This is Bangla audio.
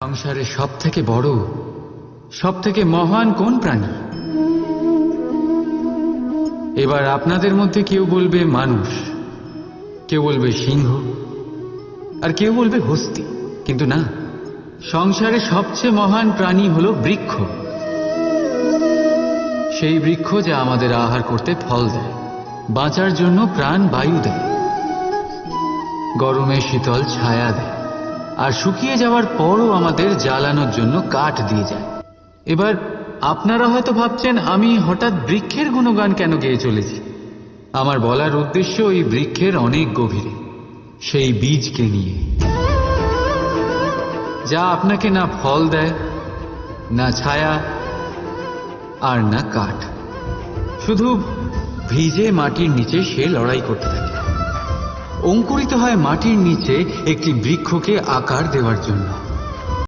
সংসারে সব থেকে বড়, সব থেকে মহান কোন প্রাণী? এবার আপনাদের মধ্যে কেউ বলবে মানুষ, কেউ বলবে সিংহ, আর কেউ বলবে হস্তি। কিন্তু না, সংসারে সবচেয়ে মহান প্রাণী হলো বৃক্ষ। সেই বৃক্ষ যা আমাদের আহার করতে ফল দেয়, বাঁচার জন্য প্রাণ বায়ু দেয়, গরমে শীতল ছায়া দেয়, আর শুকিয়ে যাওয়ার পরও আমাদের জ্বালানোর জন্য কাঠ দিয়ে যায়। এবার আপনারা হয়তো ভাবছেন আমি হঠাৎ বৃক্ষের গুণগান কেন গেয়ে চলেছি। আমার বলার উদ্দেশ্য এই বৃক্ষের অনেক গভীরে, সেই বীজকে নিয়ে, যা আপনাকে না ফল দেয়, না ছায়া, আর না কাঠ। শুধু ভিজে মাটির নিচে সে লড়াই করতে থাকে, অঙ্কুরিত হয় মাটির নিচে একটি বৃক্ষকে আকার দেওয়ার জন্য।